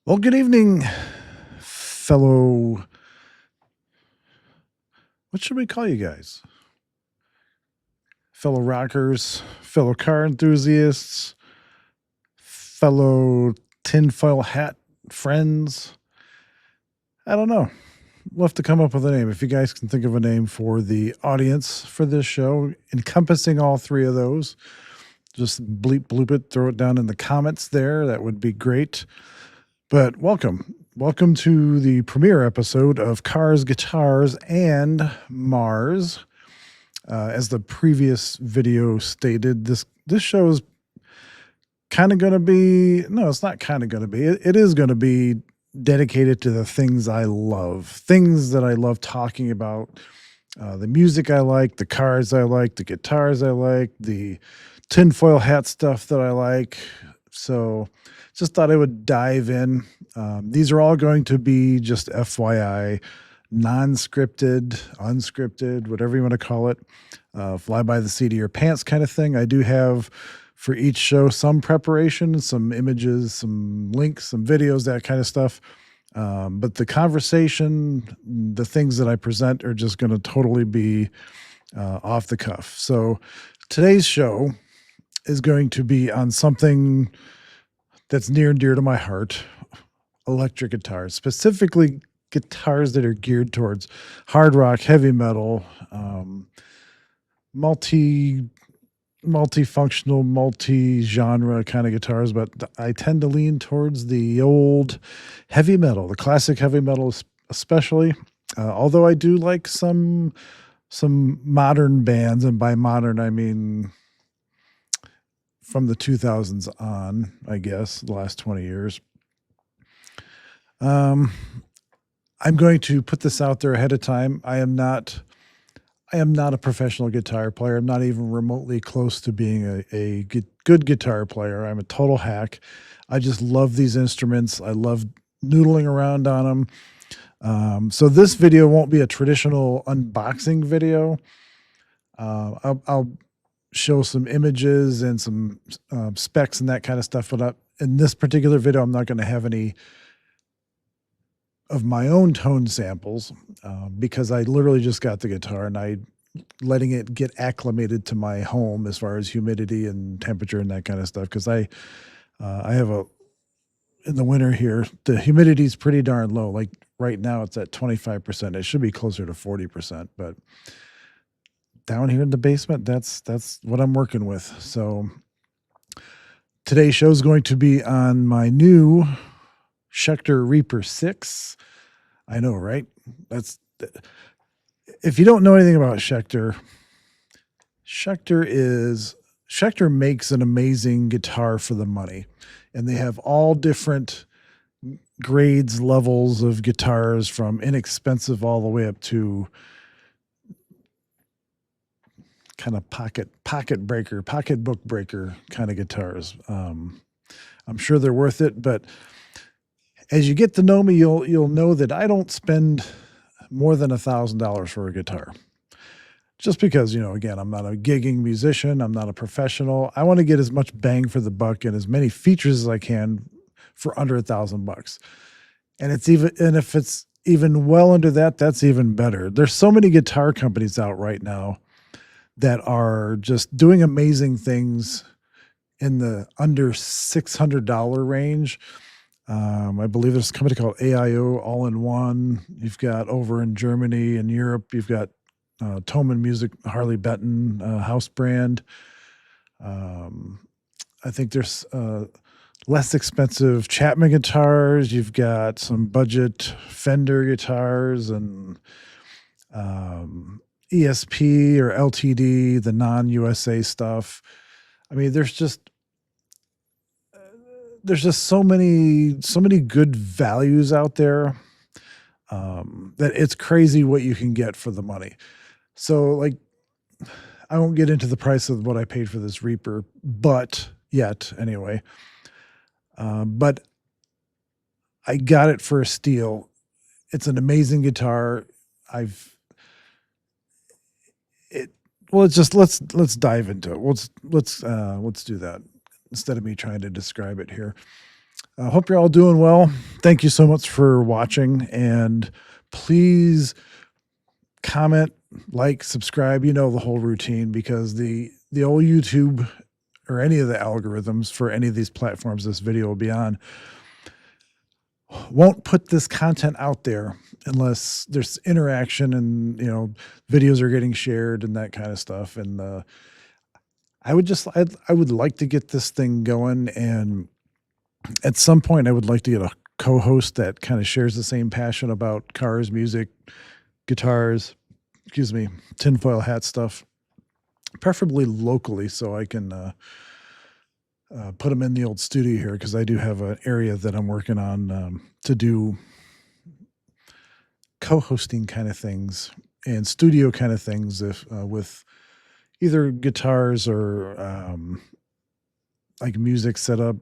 Well, good evening, fellow. What should we call you guys? Fellow rockers, fellow car enthusiasts, fellow tinfoil hat friends. I don't know. We'll have to come up with a name. If you guys can think of a name for the audience for this show, encompassing all three of those, just bleep bloop it, throw it down in the comments there. That would be great. But welcome. Welcome to the premiere episode of Cars, Guitars, and Mars. As the previous video stated, this show is kind of going to be, no, it's not kind of going to be, it is going to be dedicated to the things I love, things that I love talking about, the music I like, the cars I like, the guitars I like, the tinfoil hat stuff that I like. So just thought I would dive in. These are all going to be just FYI, non-scripted, unscripted, whatever you want to call it, fly by the seat of your pants kind of thing. I do have for each show some preparation, some images, some links, some videos, that kind of stuff. But the conversation, the things that I present are just going to totally be off the cuff. So today's show is going to be on something that's near and dear to my heart, electric guitars, specifically guitars that are geared towards hard rock, heavy metal, multifunctional, multi-genre kind of guitars, but I tend to lean towards the old heavy metal, the classic heavy metal especially, although I do like some modern bands, and by modern I mean from the 2000s on, I guess, the last 20 years. I'm going to put this out there ahead of time. I am not a professional guitar player. I'm not even remotely close to being a good guitar player. I'm a total hack. I just love these instruments. I love noodling around on them. So this video won't be a traditional unboxing video. I'll show some images and some specs and that kind of stuff. But in this particular video, I'm not going to have any of my own tone samples because I literally just got the guitar and I letting it get acclimated to my home as far as humidity and temperature and that kind of stuff. Because I have in the winter here, the humidity is pretty darn low. Like right now it's at 25%. It should be closer to 40%, but down here in the basement, that's what I'm working with. So today's show is going to be on my new Schecter Reaper 6. I know, right? If you don't know anything about Schecter, Schecter makes an amazing guitar for the money, and they have all different grades, levels of guitars from inexpensive all the way up to kind of pocketbook breaker kind of guitars. I'm sure they're worth it, but as you get to know me, you'll know that I don't spend more than $1,000 for a guitar. Just because, again, I'm not a gigging musician. I'm not a professional. I want to get as much bang for the buck and as many features as I can for under $1,000. And if it's even well under that, that's even better. There's so many guitar companies out right now that are just doing amazing things in the under $600 range. I believe there's a company called AIO All-in-One. You've got over in Germany and Europe, you've got Thomann Music, Harley Benton, house brand. I think there's less expensive Chapman guitars. You've got some budget Fender guitars and ESP or LTD, the non-USA stuff. I mean, there's just there's just so many good values out there, that it's crazy what you can get for the money. So, like, I won't get into the price of what I paid for this Reaper, but yet anyway. But I got it for a steal. It's an amazing guitar. I've it well, it's just let's dive into it. Let's do that instead of me trying to describe it here. I hope you're all doing well. Thank you so much for watching, and please comment, like, subscribe, the whole routine, because the old YouTube or any of the algorithms for any of these platforms this video will be on won't put this content out there unless there's interaction and videos are getting shared and that kind of stuff. And I would like to get this thing going, and at some point I would like to get a co-host that kind of shares the same passion about cars, music, guitars, excuse me, tinfoil hat stuff, preferably locally, so I can put them in the old studio here, because I do have an area that I'm working on to do co-hosting kind of things and studio kind of things, if with either guitars or like music setup,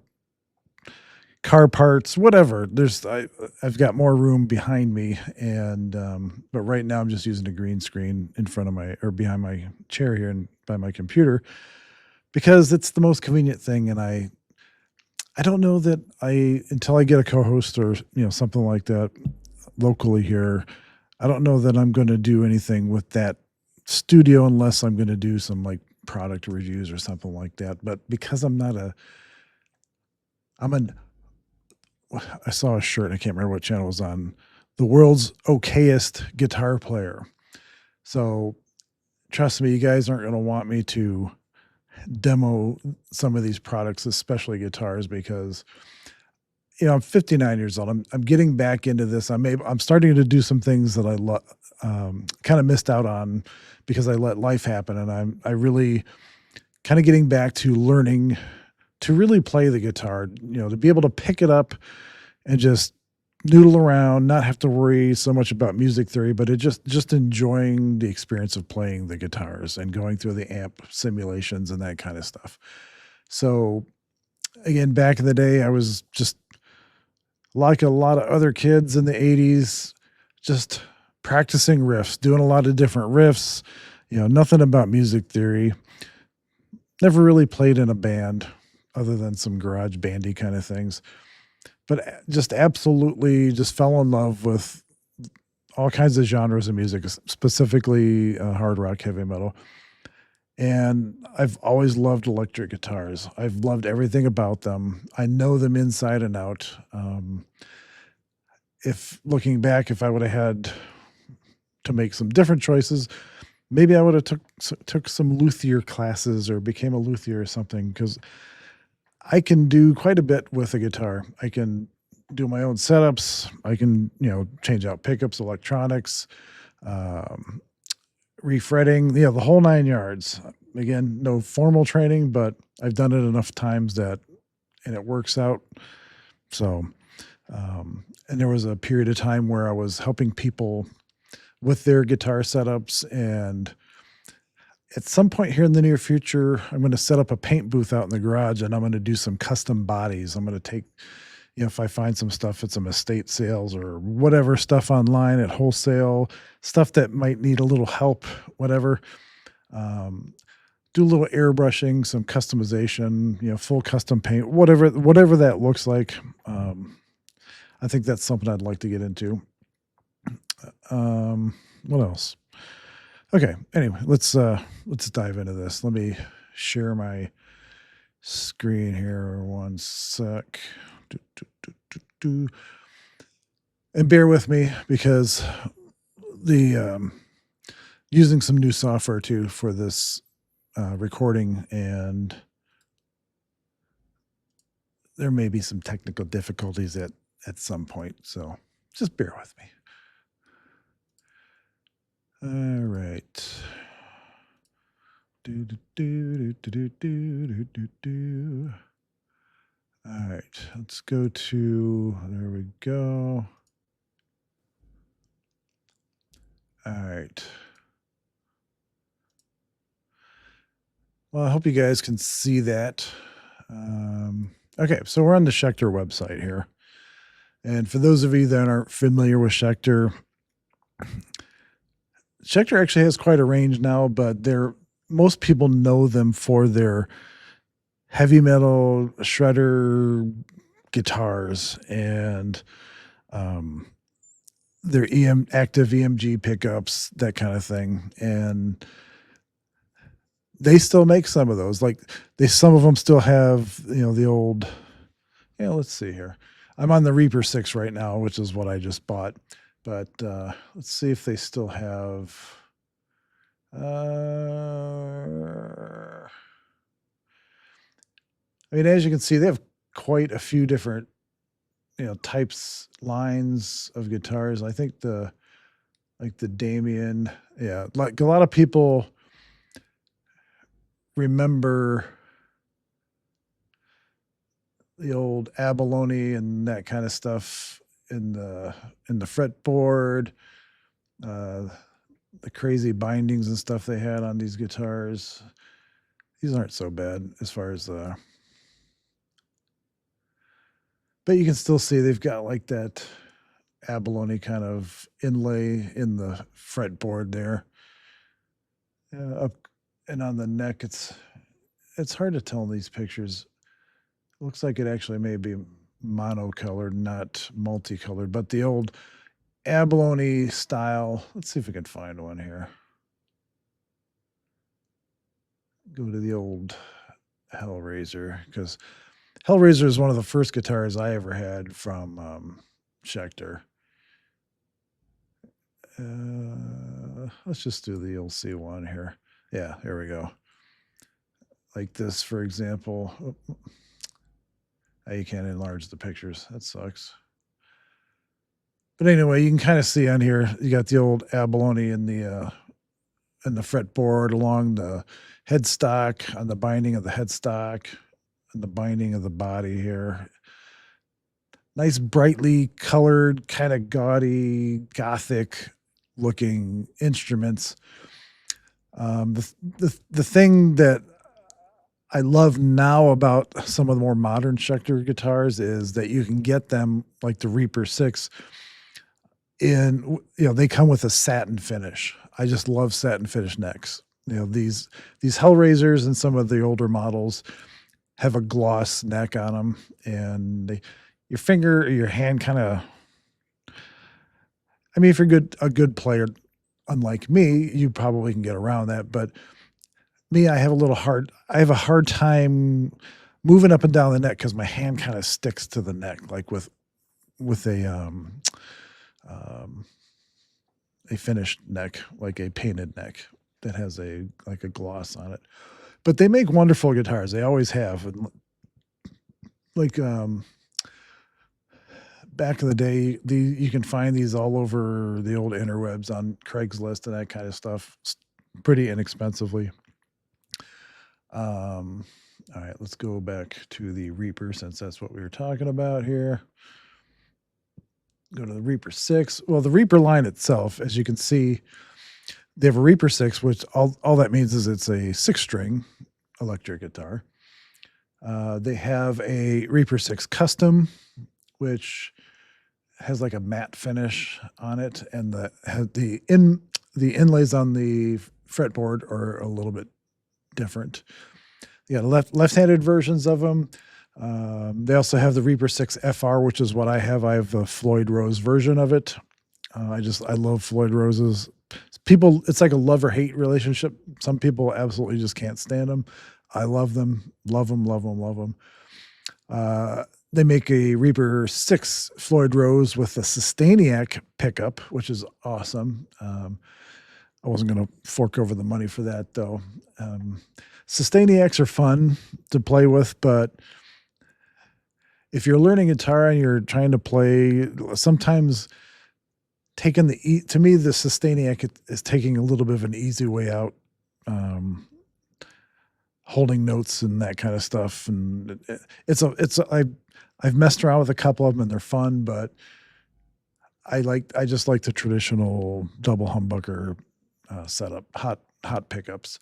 car parts, whatever. I've got more room behind me, and but right now I'm just using a green screen in front of my or behind my chair here and by my computer, because it's the most convenient thing. And I don't know that until I get a co-host or something like that locally here, I don't know that I'm going to do anything with that studio unless I'm going to do some like product reviews or something like that. But because I'm an I saw a shirt, I can't remember what channel it was on, the world's okayest guitar player. So trust me, you guys aren't going to want me to demo some of these products, especially guitars, because I'm 59 years old. I'm getting back into this. I'm starting to do some things that I kind of missed out on because I let life happen, and I really kind of getting back to learning to really play the guitar. To be able to pick it up and just noodle around, not have to worry so much about music theory, but it just enjoying the experience of playing the guitars and going through the amp simulations and that kind of stuff. So again, back in the day, I was just like a lot of other kids in the 80s, just practicing riffs, doing a lot of different riffs, nothing about music theory. Never really played in a band other than some garage bandy kind of things, but just absolutely just fell in love with all kinds of genres of music, specifically hard rock, heavy metal. And I've always loved electric guitars. I've loved everything about them. I know them inside and out. If looking back, if I would have had to make some different choices, maybe I would have took some luthier classes or became a luthier or something, because I can do quite a bit with a guitar. I can do my own setups. I can, change out pickups, electronics, um, refretting, the whole 9 yards. Again, no formal training, but I've done it enough times and it works out. So, and there was a period of time where I was helping people with their guitar setups, and at some point here in the near future, I'm going to set up a paint booth out in the garage, and I'm going to do some custom bodies. I'm going to take, if I find some stuff at some estate sales or whatever, stuff online at wholesale, stuff that might need a little help, whatever. Do a little airbrushing, some customization, full custom paint, whatever that looks like. I think that's something I'd like to get into. What else? Okay. Anyway, let's dive into this. Let me share my screen here one sec. And bear with me, because the using some new software too for this recording, and there may be some technical difficulties at some point, so just bear with me. All right. All right, let's go to, there we go. All right. Well, I hope you guys can see that. Okay, so we're on the Schecter website here. And for those of you that aren't familiar with Schecter, Schecter actually has quite a range now, but most people know them for their heavy metal shredder guitars and their active EMG pickups, that kind of thing. And they still make some of those. Like some of them still have, the old, let's see here. I'm on the Reaper 6 right now, which is what I just bought. But let's see if they still have. I mean, as you can see, they have quite a few different, types, lines of guitars. I think the Damien, yeah, like a lot of people remember the old abalone and that kind of stuff in the fretboard, the crazy bindings and stuff they had on these guitars. These aren't so bad as far as but you can still see they've got like that abalone kind of inlay in the fretboard there. Up and on the neck, it's hard to tell in these pictures. It looks like it actually may be monocolored, not multicolored, but the old abalone style. Let's see if we can find one here. Go to the old Hellraiser, because Hellraiser is one of the first guitars I ever had from Schecter. Let's just do the old C1 here. Yeah, here we go. Like this, for example. Oh, you can't enlarge the pictures. That sucks. But anyway, you can kind of see on here, you got the old abalone in the fretboard along the headstock, on the binding of the headstock, and the binding of the body here. Nice, brightly colored, kind of gaudy, gothic looking instruments. The thing that I love now about some of the more modern Schecter guitars is that you can get them, like the Reaper 6, they come with a satin finish. I just love satin finish necks. These Hellraisers and some of the older models have a gloss neck on them, and your finger or your hand kind of, I mean, if you're a good player, unlike me, you probably can get around that. But me, I have a hard time moving up and down the neck because my hand kind of sticks to the neck, like with a finished neck, like a painted neck that has a gloss on it. But they make wonderful guitars. They always have. And like back in the day, you can find these all over the old interwebs on Craigslist and that kind of stuff, pretty inexpensively. All right, let's go back to the Reaper, since that's what we were talking about here. Go to the Reaper 6. Well, the Reaper line itself, as you can see, they have a Reaper 6, which all that means is it's a 6-string electric guitar. They have a Reaper 6 Custom, which has like a matte finish on it, and the inlays on the fretboard are a little bit different. Yeah, left-handed versions of them. They also have the Reaper 6 FR, which is what I have. I have the Floyd Rose version of it. I love Floyd Roses. People, it's like a love or hate relationship. Some people absolutely just can't stand them. I love them, love them, love them, love them. They make a Reaper 6 Floyd Rose with a Sustainiac pickup, which is awesome. I wasn't going to fork over the money for that, though. Sustainiacs are fun to play with, but if you're learning guitar and you're trying to play, sometimes to me, the Sustainiac is taking a little bit of an easy way out. holding notes and that kind of stuff. And I've messed around with a couple of them and they're fun, but I just like the traditional double humbucker setup, hot pickups.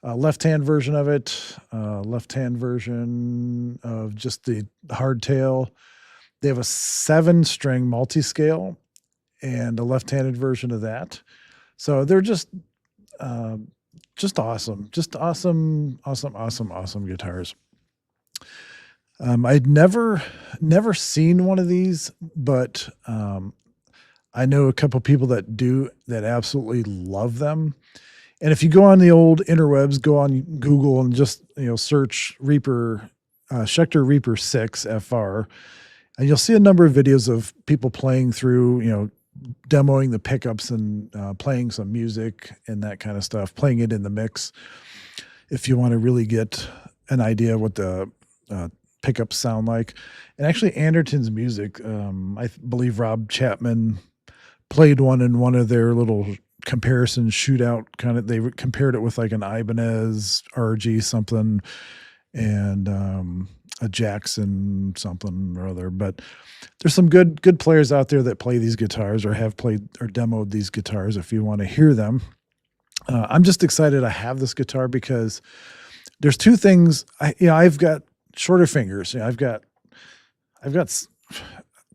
Left-hand version of it, left-hand version of just the hardtail. They have a 7-string multi-scale and a left-handed version of that. So they're just awesome, just awesome guitars. I'd never seen one of these, but I know a couple people that absolutely love them. And if you go on the old interwebs, go on Google and just, search Reaper, Schecter Reaper 6 FR, and you'll see a number of videos of people playing through, demoing the pickups and playing some music and that kind of stuff, playing it in the mix. If you want to really get an idea of what the pickups sound like. And actually Anderton's music, I believe Rob Chapman played one in one of their little comparison shootout kind of, they compared it with like an Ibanez RG something and a Jackson something or other. But there's some good players out there that play these guitars or have played or demoed these guitars if you want to hear them. I'm just excited I have this guitar because there's two things. I've got shorter fingers. I've got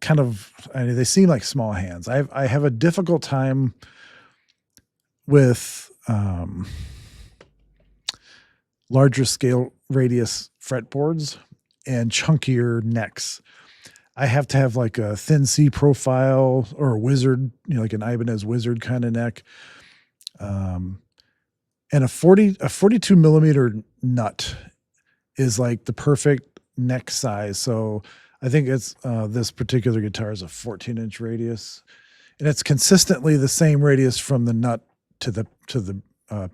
kind of, they seem like small hands. I have a difficult time with larger scale radius fretboards and chunkier necks. I have to have like a thin C profile or a wizard, like an Ibanez wizard kind of neck. And a 42 millimeter nut is like the perfect neck size. So I think it's this particular guitar is a 14-inch radius, and it's consistently the same radius from the nut to the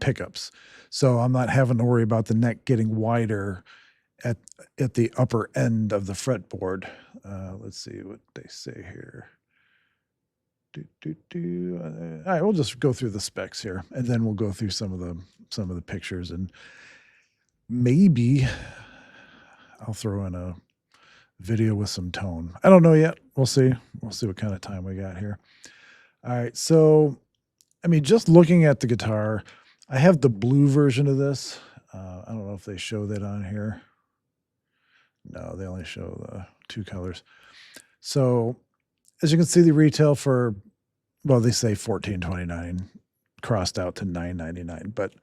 pickups. So I'm not having to worry about the neck getting wider at the upper end of the fretboard. Let's see what they say here. All right, we'll just go through the specs here, and then we'll go through some of the pictures, and maybe I'll throw in a video with some tone. I don't know yet. We'll see. We'll see what kind of time we got here. All right, so just looking at the guitar, I have the blue version of this. I don't know if they show that on here. No, they only show the two colors. So as you can see, the retail for, well, they say $14.29 crossed out to $9.99, but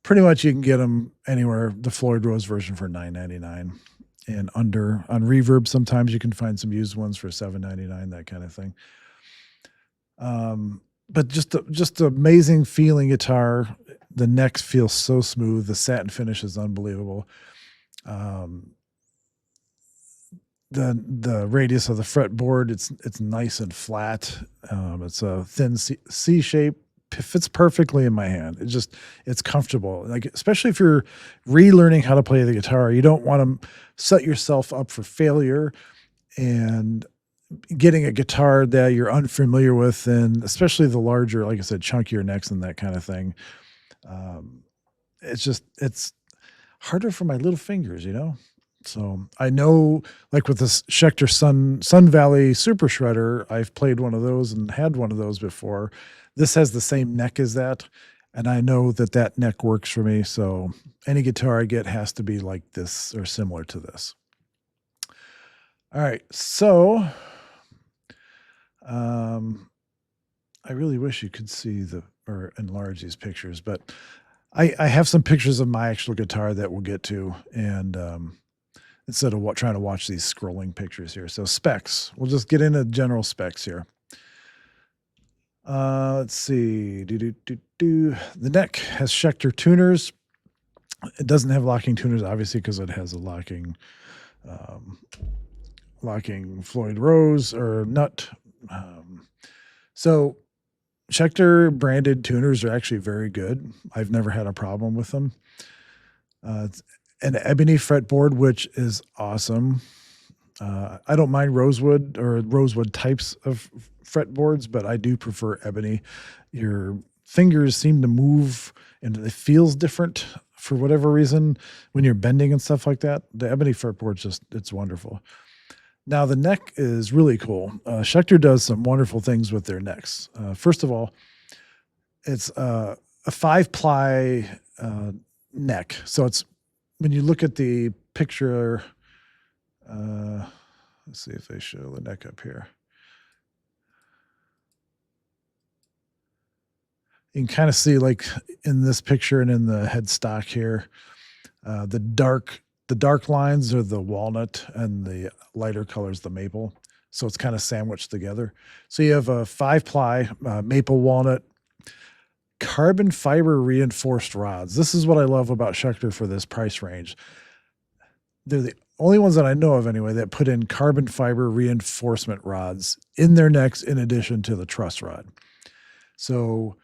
pretty much you can get them anywhere. The Floyd Rose version for $9.99 and under. On Reverb, sometimes you can find some used ones for $7.99, that kind of thing. But just amazing feeling guitar. The neck feels so smooth. The satin finish is unbelievable. The radius of the fretboard, it's nice and flat. It's a thin C shape. Fits perfectly in my hand. It's comfortable. Like, especially if you're relearning how to play the guitar, you don't want to set yourself up for failure and getting a guitar that you're unfamiliar with, and especially the larger, like I said, chunkier necks and that kind of thing. It's harder for my little fingers, So I know, like with this Schecter Sun Valley Super Shredder, I've played one of those and had one of those before. This has the same neck as that, and I know that neck works for me. So any guitar I get has to be like this or similar to this. All right, so I really wish you could see or enlarge these pictures, but I have some pictures of my actual guitar that we'll get to, and instead of trying to watch these scrolling pictures here. So specs, we'll just get into general specs here. Let's see. The neck has Schecter tuners. It doesn't have locking tuners, obviously, because it has a locking Floyd Rose or nut. So Schecter branded tuners are actually very good. I've never had a problem with them. It's an ebony fretboard, which is awesome. I don't mind rosewood or rosewood types of fretboards, but I do prefer ebony. Your fingers seem to move and it feels different for whatever reason, when you're bending and stuff like that, the ebony fretboard's just, it's wonderful. Now the neck is really cool. Schecter does some wonderful things with their necks. First of all, it's a 5-ply neck. So it's, when you look at the picture, let's see if they show the neck up here. You can kind of see, like in this picture and in the headstock here, the dark lines are the walnut and the lighter colors the maple. So it's kind of sandwiched together. So you have a 5-ply maple walnut carbon fiber reinforced rods. This is what I love about Schecter for this price range. They're the only ones that I know of anyway that put in carbon fiber reinforcement rods in their necks in addition to the truss rod. So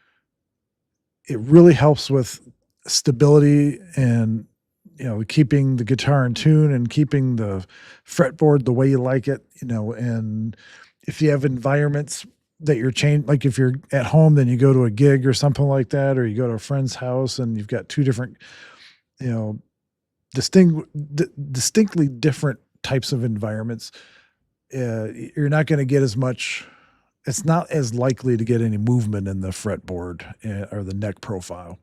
it really helps with stability and, you know, keeping the guitar in tune and keeping the fretboard the way you like it, you know. And if you have environments that you're changing, like if you're at home, then you go to a gig or something like that, or you go to a friend's house and you've got two different, you know, distinctly different types of environments, you're not going to get as much, it's not as likely to get any movement in the fretboard or the neck profile.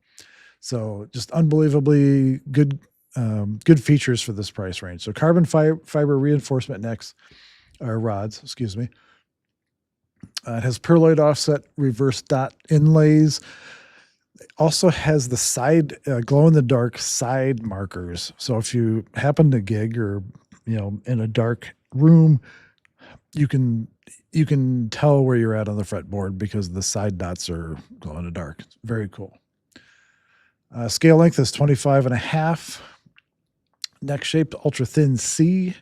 So just unbelievably good, good features for this price range. So carbon fiber reinforcement necks, or rods, excuse me. It has pearloid offset reverse dot inlays. It also has the side glow-in-the-dark side markers. So if you happen to gig or, you know, in a dark room, you can tell where you're at on the fretboard because the side dots are glow in the dark. It's very cool. Scale length is 25.5. Neck shaped ultra thin C.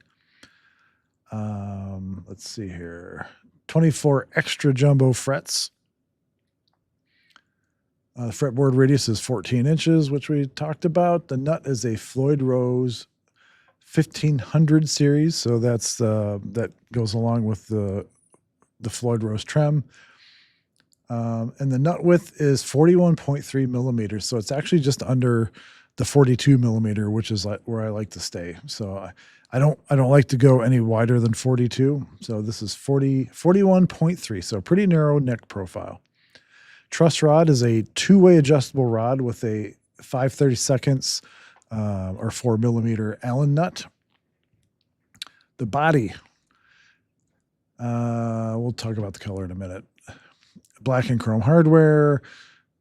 Let's see here. 24 extra jumbo frets. The fretboard radius is 14 inches, which we talked about. The nut is a Floyd Rose 1500 series, so that's that goes along with the Floyd Rose trem. And the nut width is 41.3 millimeters, so it's actually just under the 42 millimeter, which is where I like to stay. So I don't like to go any wider than 42. So this is 41.3, so pretty narrow neck profile. Truss rod is a 2-way adjustable rod with a 5/32 or 4 millimeter Allen nut. The body, we'll talk about the color in a minute. Black and chrome hardware,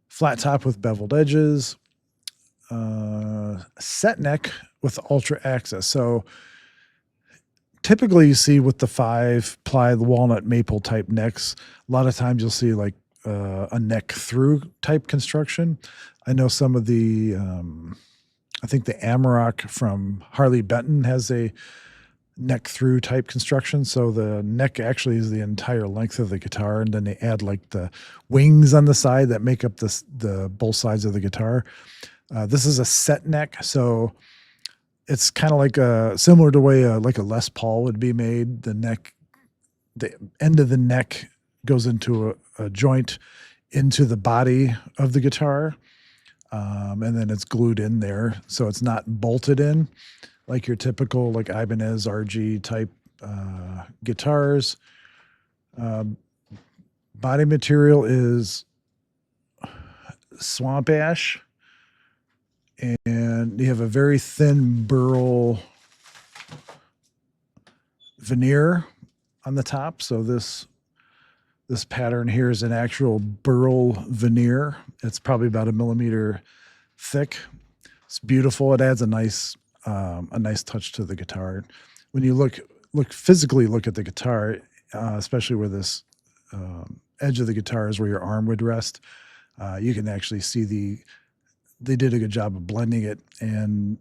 flat top with beveled edges, set neck with ultra access. So typically you see with the 5-ply, the walnut maple type necks, a lot of times you'll see like a neck through type construction. I know some of the, I think the Amarok from Harley Benton has a neck through type construction. So the neck actually is the entire length of the guitar, and then they add like the wings on the side that make up the both sides of the guitar. This is a set neck, so it's kind of like similar to the way like a Les Paul would be made. The neck, the end of the neck goes into a joint into the body of the guitar, and then it's glued in there, so it's not bolted in like your typical like Ibanez RG type guitars. Body material is swamp ash, and you have a very thin burl veneer on the top. So this pattern here is an actual burl veneer. It's probably about 1 millimeter thick. It's beautiful. It adds a nice touch to the guitar. When you physically look at the guitar, especially where this edge of the guitar is where your arm would rest, you can actually see they did a good job of blending it. And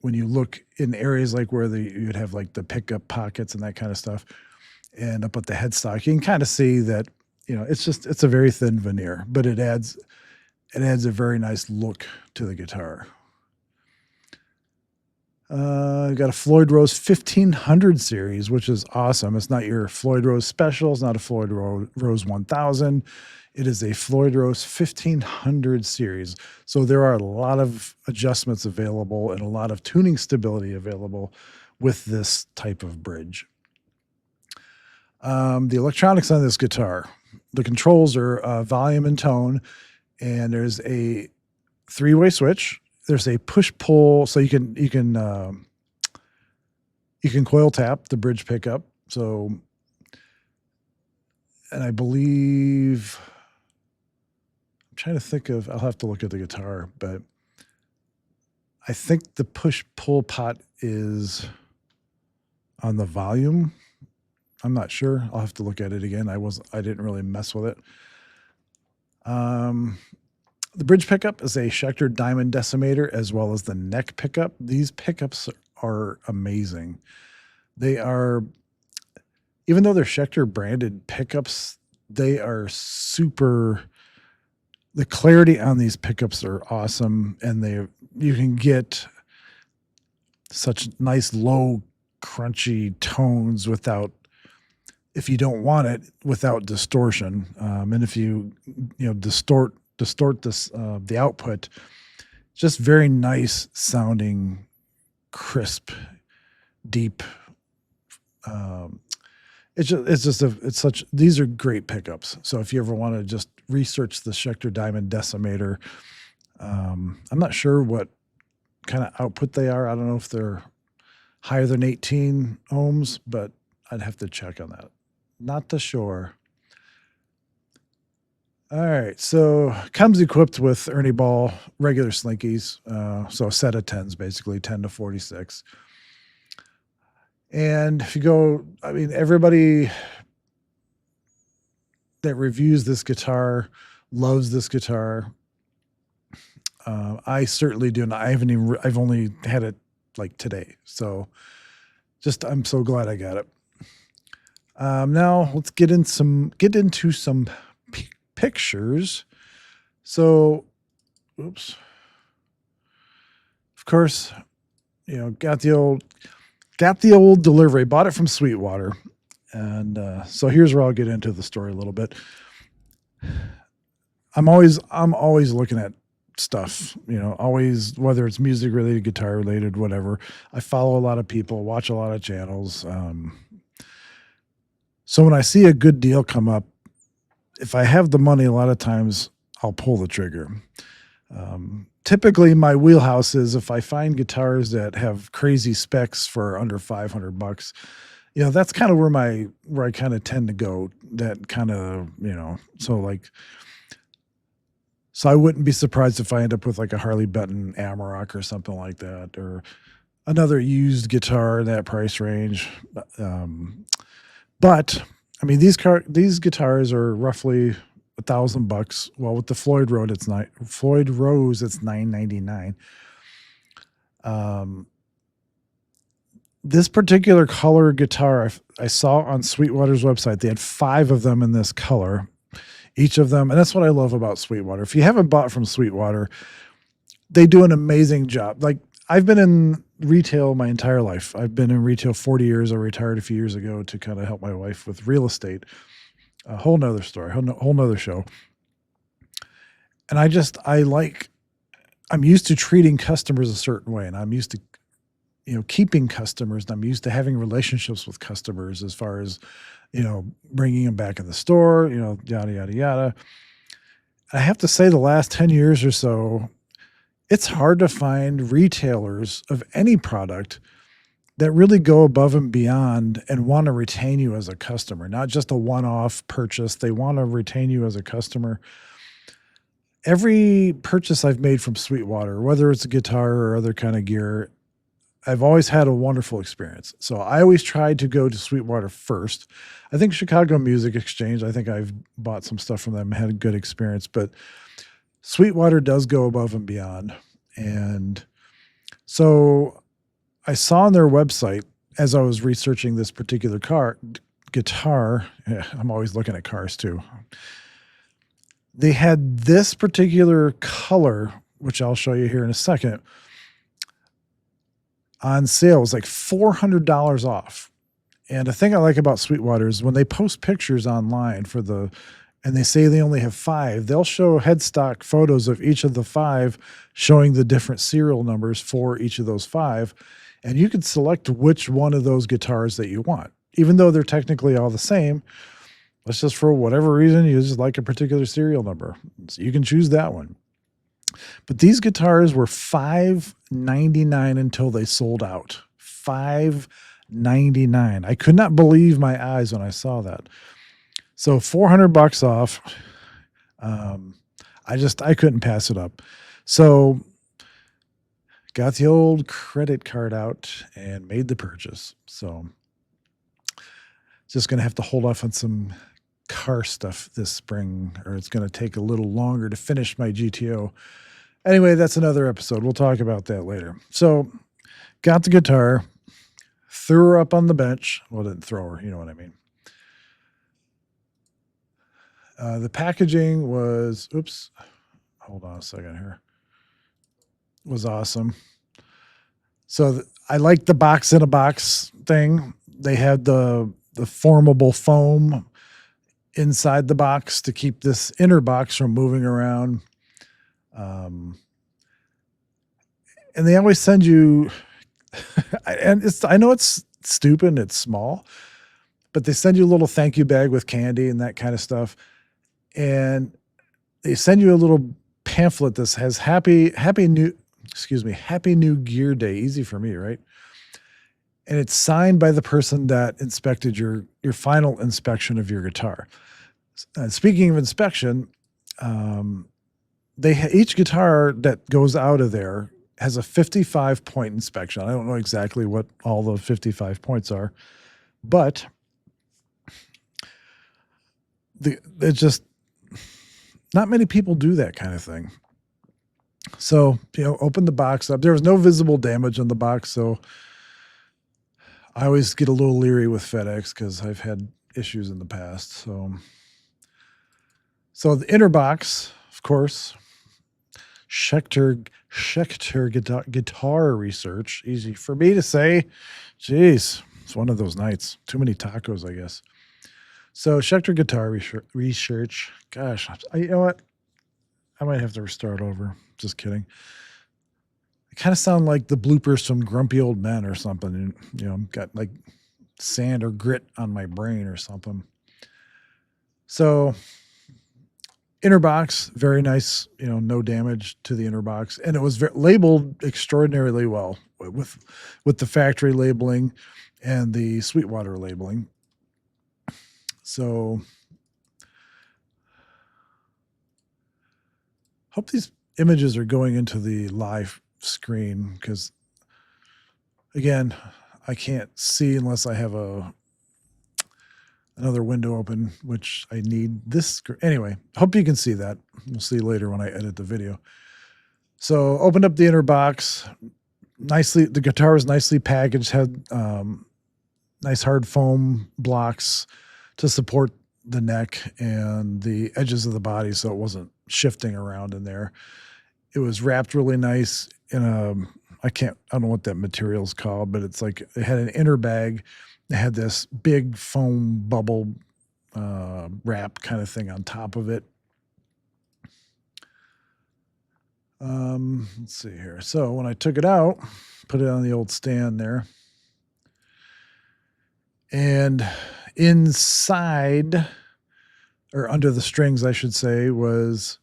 when you look in areas like where you'd have like the pickup pockets and that kind of stuff, and up at the headstock, you can kind of see that, you know, it's a very thin veneer, but it adds a very nice look to the guitar. Got a Floyd Rose 1500 series, which is awesome. It's not your Floyd Rose Special. It's not a Floyd Rose 1000. It is a Floyd Rose 1500 series. So there are a lot of adjustments available and a lot of tuning stability available with this type of bridge. The electronics on this guitar, the controls are volume and tone, and there's a 3-way switch. There's a push pull, so you can coil tap the bridge pickup. So, and I believe I'm trying to think of. I'll have to look at the guitar, but I think the push pull pot is on the volume. I'm not sure. I'll have to look at it again. I didn't really mess with it. The bridge pickup is a Schecter Diamond Decimator as well as the neck pickup. These pickups are amazing. They are, even though they're Schecter branded pickups, they are super, the clarity on these pickups are awesome, and you can get such nice low crunchy tones without, if you don't want it, without distortion. And if you distort this the output, just very nice sounding, crisp, deep. These are great pickups. So if you ever want to just research the Schecter Diamond Decimator, I'm not sure what kind of output they are. I don't know if they're higher than 18 ohms, but I'd have to check on that. Not too sure. All right, so comes equipped with Ernie Ball regular slinkies, so a set of 10s, basically 10 to 46. And if you go, I mean, everybody that reviews this guitar loves this guitar. I certainly do not. I've only had it like today, so I'm so glad I got it. Now let's get into some pictures. So, oops. Of course, got the old delivery. Bought it from Sweetwater, and so here's where I'll get into the story a little bit. I'm always looking at stuff, always, whether it's music related, guitar related, whatever. I follow a lot of people, watch a lot of channels. So when I see a good deal come up, if I have the money, a lot of times I'll pull the trigger. Typically my wheelhouse is if I find guitars that have crazy specs for under $500, that's kind of where I kind of tend to go. That kind of, so I wouldn't be surprised if I end up with like a Harley Benton Amarok or something like that, or another used guitar in that price range. But I mean, these guitars are roughly $1,000. Well, with the Floyd Rose, it's $999. This particular color guitar I saw on Sweetwater's website. They had 5 of them in this color, each of them, and that's what I love about Sweetwater. If you haven't bought from Sweetwater, they do an amazing job. Like, I've been in retail my entire life. I've been in retail 40 years. I retired a few years ago to kind of help my wife with real estate. A whole nother story, whole nother show. And I'm used to treating customers a certain way, and I'm used to, keeping customers, and I'm used to having relationships with customers as far as, bringing them back in the store, yada, yada, yada. I have to say the last 10 years or so, it's hard to find retailers of any product that really go above and beyond and want to retain you as a customer, not just a one-off purchase. They want to retain you as a customer. Every purchase I've made from Sweetwater, whether it's a guitar or other kind of gear, I've always had a wonderful experience. So I always tried to go to Sweetwater first. I think Chicago Music Exchange, I think I've bought some stuff from them, had a good experience, but Sweetwater does go above and beyond. And so I saw on their website, as I was researching this particular guitar, I'm always looking at cars too. They had this particular color, which I'll show you here in a second, on sale. It was like $400 off. And the thing I like about Sweetwater is when they post pictures online and they say they only have 5, they'll show headstock photos of each of the 5 showing the different serial numbers for each of those 5. And you can select which one of those guitars that you want, even though they're technically all the same. Let's just, for whatever reason, you just like a particular serial number. So you can choose that one. But these guitars were $5.99 until they sold out. $5.99. I could not believe my eyes when I saw that. So $400 off. I couldn't pass it up. So got the old credit card out and made the purchase. So just going to have to hold off on some car stuff this spring, or it's going to take a little longer to finish my GTO. Anyway, that's another episode. We'll talk about that later. So got the guitar, threw her up on the bench. Well, didn't throw her, you know what I mean. The packaging was, hold on a second here, was awesome. So I like the box in a box thing. They had the formable foam inside the box to keep this inner box from moving around. And they always send you, and I know it's stupid, it's small, but they send you a little thank you bag with candy and that kind of stuff. And they send you a little pamphlet that says Happy New Gear Day. Easy for me, right? And it's signed by the person that inspected your final inspection of your guitar. Speaking of inspection, each guitar that goes out of there has a 55-point inspection. I don't know exactly what all the 55 points are, but it's just not many people do that kind of thing. So, open the box up. There was no visible damage on the box, so I always get a little leery with FedEx because I've had issues in the past. So the inner box, of course, Schecter guitar research. Easy for me to say. Jeez, it's one of those nights. Too many tacos, I guess. So Schecter guitar research. Gosh, you know what? I might have to restart over. Just kidding. I kind of sound like the bloopers from Grumpy Old Men or something. And, got like sand or grit on my brain or something. So inner box, very nice, no damage to the inner box. And it was labeled extraordinarily well with the factory labeling and the Sweetwater labeling. So hope these images are going into the live screen because, again, I can't see unless I have another window open, which I need this. Anyway, hope you can see that. We'll see later when I edit the video. So opened up the inner box. The guitar was nicely packaged, had nice hard foam blocks to support the neck and the edges of the body so it wasn't shifting around in there. It was wrapped really nice in I don't know what that material is called, but it's like it had an inner bag. It had this big foam bubble wrap kind of thing on top of it. Let's see here. So when I took it out, put it on the old stand there, and inside, or under the strings, I should say, was,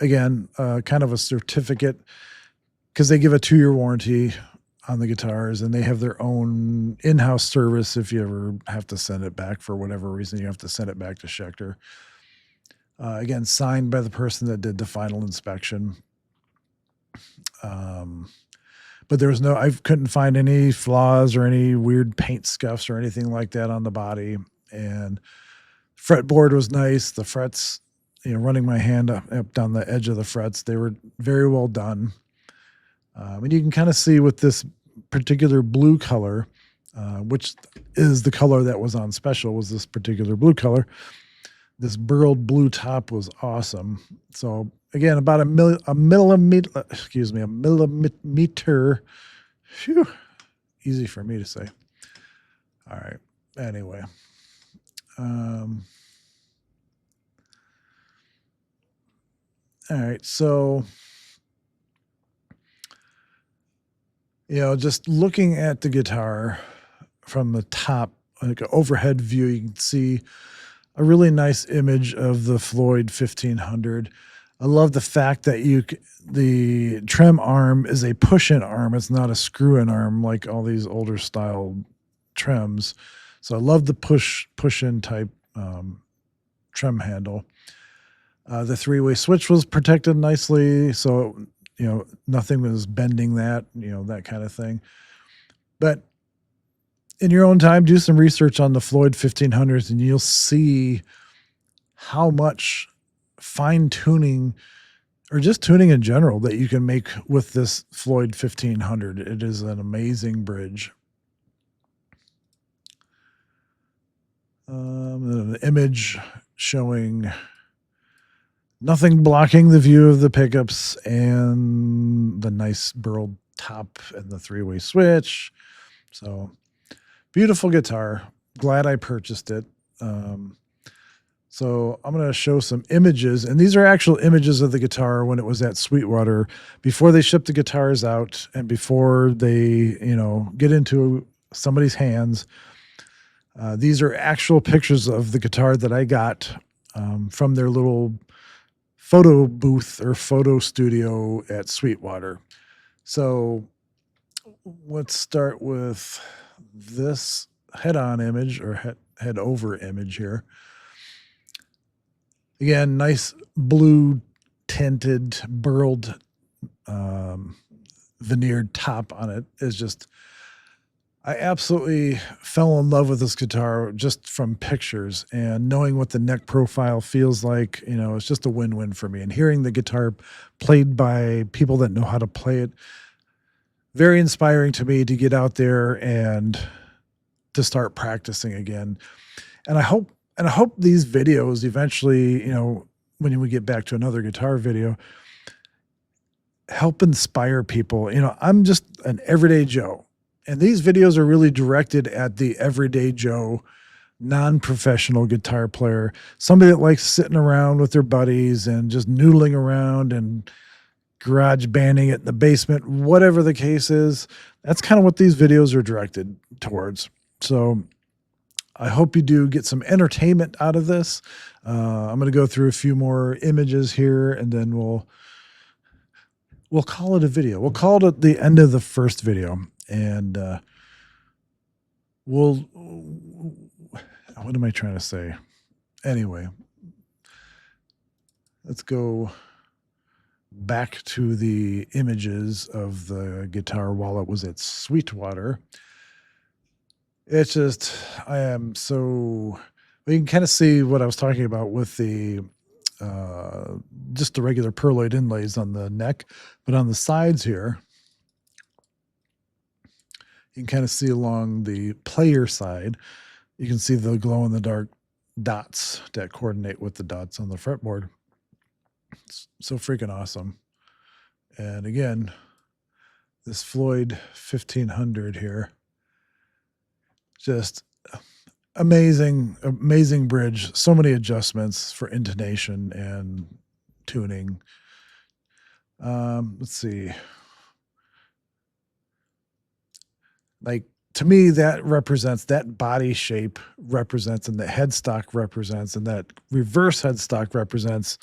again, kind of a certificate, because they give a 2-year warranty on the guitars, and they have their own in-house service. If you ever have to send it back for whatever reason, you have to send it back to Schecter. Again, signed by the person that did the final inspection. But there was I couldn't find any flaws or any weird paint scuffs or anything like that on the body. And fretboard was nice. The frets, running my hand up down the edge of the frets, they were very well done. And you can kind of see with this particular blue color, which is the color that was on special, was this particular blue color. This burled blue top was awesome. So again, about a millimeter Phew. Easy for me to say. All right. Anyway. All right. So, just looking at the guitar from the top, like an overhead view, you can see a really nice image of the Floyd 1500. I love the fact that the trem arm is a push-in arm. It's not a screw-in arm like all these older style trems. So I love the push-in type trem handle. The three-way switch was protected nicely, so nothing was bending that, that kind of thing. But in your own time, do some research on the Floyd 1500s, and you'll see how much fine tuning or just tuning in general that you can make with this Floyd 1500. It is an amazing bridge. An image showing nothing blocking the view of the pickups and the nice burled top and the three-way switch. So beautiful guitar. Glad I purchased it. So I'm going to show some images, and these are actual images of the guitar when it was at Sweetwater, before they ship the guitars out and before they, get into somebody's hands. These are actual pictures of the guitar that I got from their little photo booth or photo studio at Sweetwater. So let's start with this head-on image or head-over image here. Again, nice blue tinted burled veneered top on it is just, I absolutely fell in love with this guitar just from pictures, and knowing what the neck profile feels like, it's just a win-win for me. And hearing the guitar played by people that know how to play it, very inspiring to me to get out there and to start practicing again. And I hope these videos eventually, when we get back to another guitar video, help inspire people. I'm just an everyday Joe, and these videos are really directed at the everyday Joe, non-professional guitar player, somebody that likes sitting around with their buddies and just noodling around and garage banding it in the basement, whatever the case is. That's kind of what these videos are directed towards. So I hope you do get some entertainment out of this. I'm going to go through a few more images here, and then we'll call it a video. We'll call it at the end of the first video, and what am I trying to say? Anyway, let's go back to the images of the guitar while it was at Sweetwater. It's just, I am so, you can kind of see what I was talking about with the, just the regular pearloid inlays on the neck, but on the sides here, you can kind of see along the player side, you can see the glow in the dark dots that coordinate with the dots on the fretboard. It's so freaking awesome. And again, this Floyd 1500 here, just amazing bridge. So many adjustments for intonation and tuning. Let's see. Like, to me, that body shape represents, and the headstock represents, and that reverse headstock represents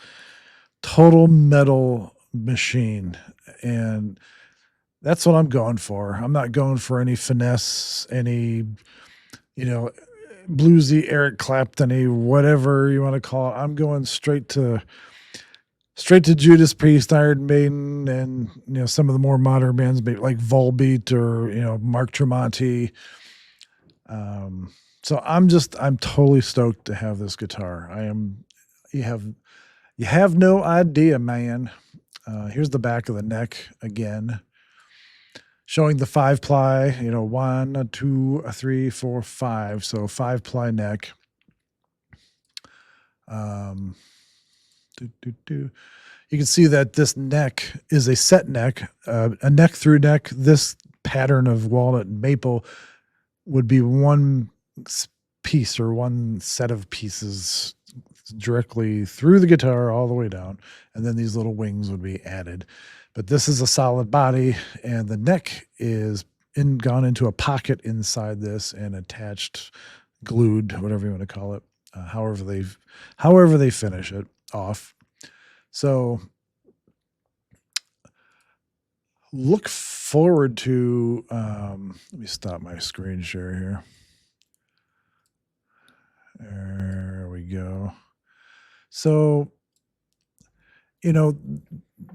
total metal machine. And that's what I'm going for. I'm not going for any finesse, any, bluesy Eric Clapton-y, whatever you want to call it. I'm going straight to Judas Priest, Iron Maiden, and some of the more modern bands, like Volbeat or Mark Tremonti. So I'm totally stoked to have this guitar. You have no idea, man. Here's the back of the neck again, showing the 5-ply, 1, 2, 3, 4, 5. So 5-ply neck. You can see that this neck is a set neck, a neck through neck. This pattern of walnut and maple would be one piece or one set of pieces directly through the guitar all the way down, and then these little wings would be added. But this is a solid body, and the neck is gone into a pocket inside this and attached, glued, whatever you want to call it, however they finish it off. So look forward to, let me stop my screen share here. There we go. So, the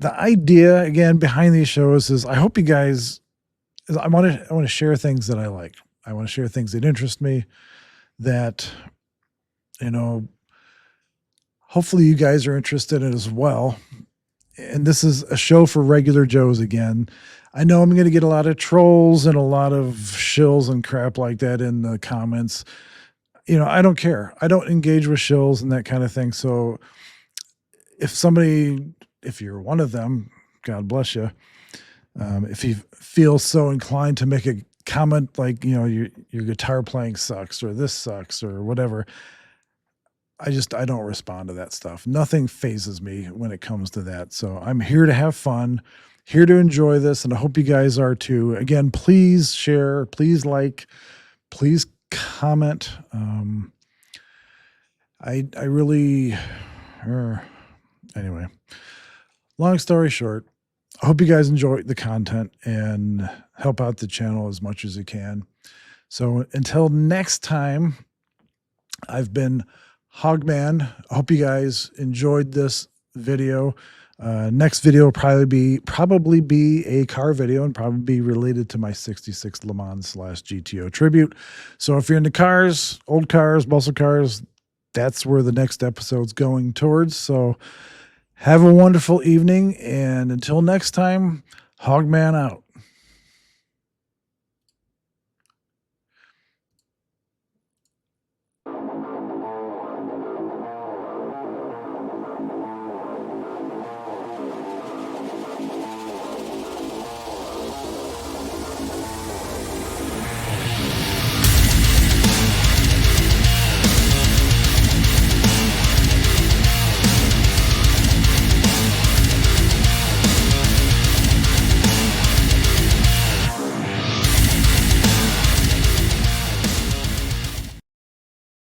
idea again behind these shows is I hope you guys, I want to share things that I like. I want to share things that interest me, that, hopefully you guys are interested in as well. And this is a show for regular Joes again. I know I'm going to get a lot of trolls and a lot of shills and crap like that in the comments. I don't care. I don't engage with shills and that kind of thing. So if you're one of them, God bless you. If you feel so inclined to make a comment like, your guitar playing sucks or this sucks or whatever, I don't respond to that stuff. Nothing phases me when it comes to that. So I'm here to have fun, here to enjoy this, and I hope you guys are too. Again, please share, please like, please comment. I really, anyway, long story short, I hope you guys enjoy the content and help out the channel as much as you can. So until next time, I've been Hogman. I hope you guys enjoyed this video. Next video will probably be a car video and probably be related to my 66 Le Mans / GTO tribute. So if you're into cars, old cars, muscle cars, that's where the next episode's going towards. So have a wonderful evening, and until next time, Hogman out.